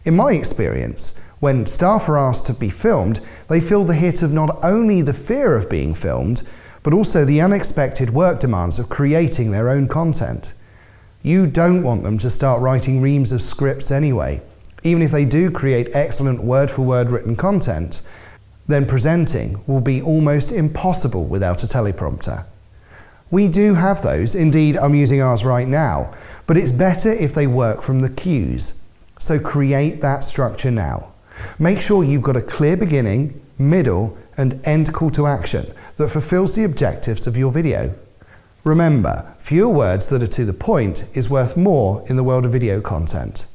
In my experience, when staff are asked to be filmed, they feel the hit of not only the fear of being filmed, but also the unexpected work demands of creating their own content. You don't want them to start writing reams of scripts anyway. Even if they do create excellent word-for-word written content, then presenting will be almost impossible without a teleprompter. We do have those, indeed I'm using ours right now, but it's better if they work from the cues. So create that structure now. Make sure you've got a clear beginning, middle, and end call to action that fulfills the objectives of your video. Remember, fewer words that are to the point is worth more in the world of video content.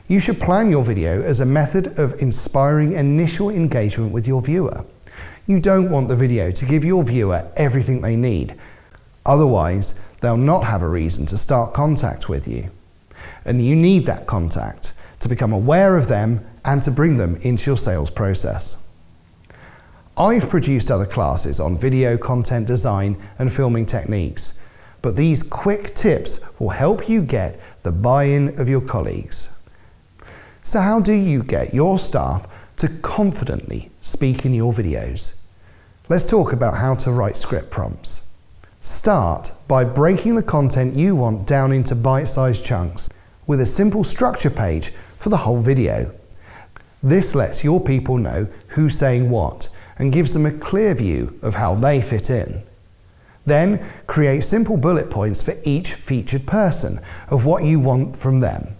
You should plan your video as a method of inspiring initial engagement with your viewer. You don't want the video to give your viewer everything they need. Otherwise, they'll not have a reason to start contact with you. And you need that contact to become aware of them and to bring them into your sales process. I've produced other classes on video content design and filming techniques, but these quick tips will help you get the buy-in of your colleagues. So how do you get your staff to confidently speak in your videos? Let's talk about how to write script prompts. Start by breaking the content you want down into bite-sized chunks with a simple structure page for the whole video. This lets your people know who's saying what and gives them a clear view of how they fit in. Then create simple bullet points for each featured person of what you want from them.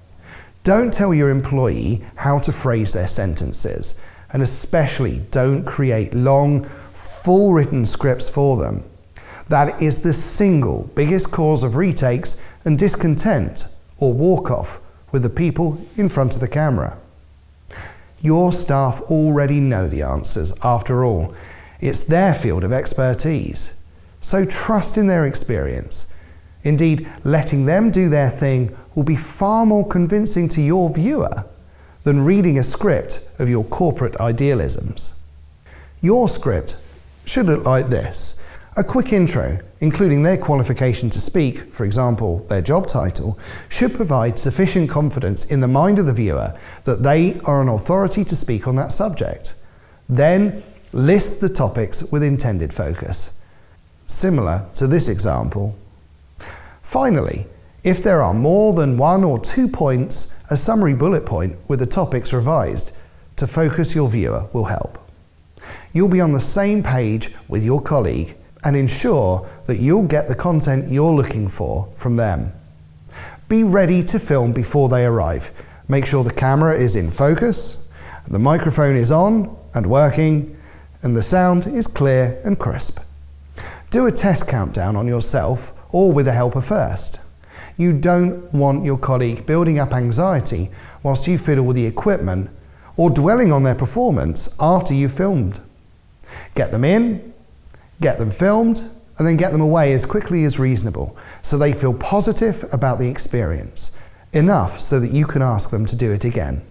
Don't tell your employee how to phrase their sentences, and especially don't create long, full written scripts for them. That is the single biggest cause of retakes and discontent or walk-off with the people in front of the camera. Your staff already know the answers, after all. It's their field of expertise. So trust in their experience. Indeed, letting them do their thing will be far more convincing to your viewer than reading a script of your corporate idealisms. Your script should look like this. A quick intro, including their qualification to speak, for example, their job title, should provide sufficient confidence in the mind of the viewer that they are an authority to speak on that subject. Then, list the topics with intended focus. Similar to this example. Finally, if there are more than 1 or 2 points, a summary bullet point with the topics revised to focus your viewer will help. You'll be on the same page with your colleague and ensure that you'll get the content you're looking for from them. Be ready to film before they arrive. Make sure the camera is in focus, the microphone is on and working, and the sound is clear and crisp. Do a test countdown on yourself or with a helper first. You don't want your colleague building up anxiety whilst you fiddle with the equipment or dwelling on their performance after you've filmed. Get them in, get them filmed, and then get them away as quickly as reasonable so they feel positive about the experience, enough so that you can ask them to do it again.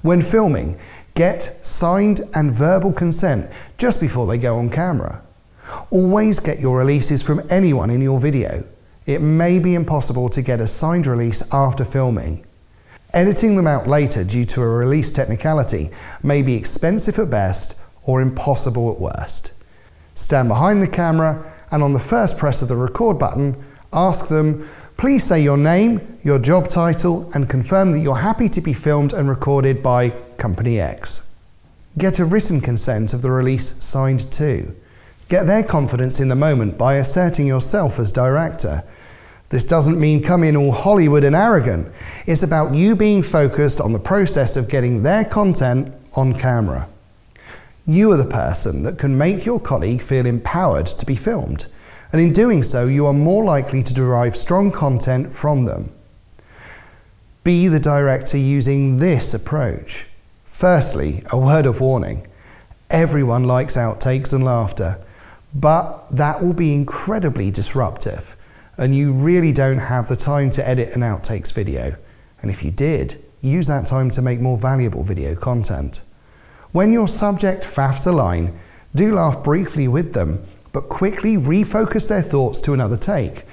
When filming, get signed and verbal consent just before they go on camera. Always get your releases from anyone in your video. It may be impossible to get a signed release after filming. Editing them out later due to a release technicality may be expensive at best or impossible at worst. Stand behind the camera and on the first press of the record button, ask them, please say your name, your job title, and confirm that you're happy to be filmed and recorded by Company X. Get a written consent of the release signed too. Get their confidence in the moment by asserting yourself as director. This doesn't mean come in all Hollywood and arrogant. It's about you being focused on the process of getting their content on camera. You are the person that can make your colleague feel empowered to be filmed, and in doing so you are more likely to derive strong content from them. Be the director using this approach. Firstly, a word of warning. Everyone likes outtakes and laughter, but that will be incredibly disruptive, and you really don't have the time to edit an outtakes video. And if you did, use that time to make more valuable video content. When your subject faffs a line, do laugh briefly with them, but quickly refocus their thoughts to another take.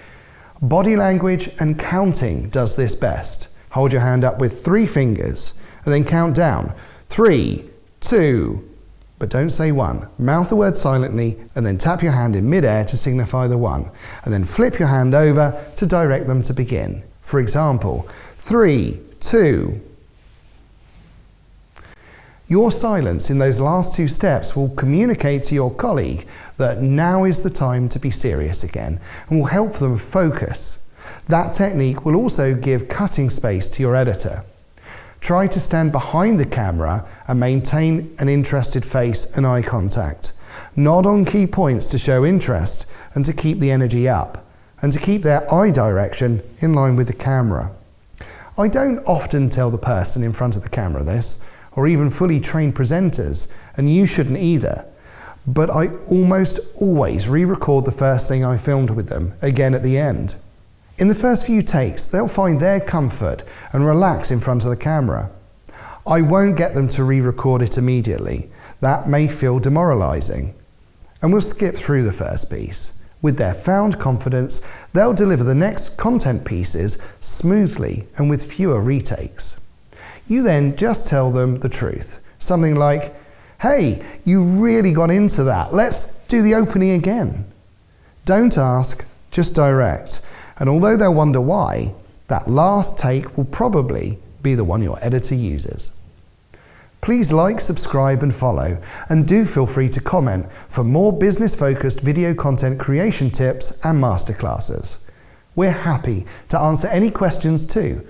Body language and counting does this best. Hold your hand up with 3 fingers and then count down. 3, 2, but don't say 1. Mouth the word silently and then tap your hand in mid-air to signify the 1. And then flip your hand over to direct them to begin. For example, 3, 2. Your silence in those last 2 steps will communicate to your colleague that now is the time to be serious again and will help them focus. That technique will also give cutting space to your editor. Try to stand behind the camera and maintain an interested face and eye contact. Nod on key points to show interest and to keep the energy up, and to keep their eye direction in line with the camera. I don't often tell the person in front of the camera this, or even fully trained presenters, and you shouldn't either. But I almost always re-record the first thing I filmed with them again at the end. In the first few takes, they'll find their comfort and relax in front of the camera. I won't get them to re-record it immediately. That may feel demoralizing. And we'll skip through the first piece. With their found confidence, they'll deliver the next content pieces smoothly and with fewer retakes. You then just tell them the truth. Something like, "Hey, you really got into that. Let's do the opening again." Don't ask, just direct. And although they'll wonder why, that last take will probably be the one your editor uses. Please like, subscribe and follow, and do feel free to comment for more business-focused video content creation tips and masterclasses. We're happy to answer any questions too.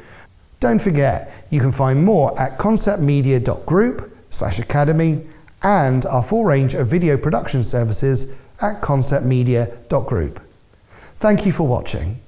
Don't forget, you can find more at conceptmedia.group/academy and our full range of video production services at conceptmedia.group. Thank you for watching.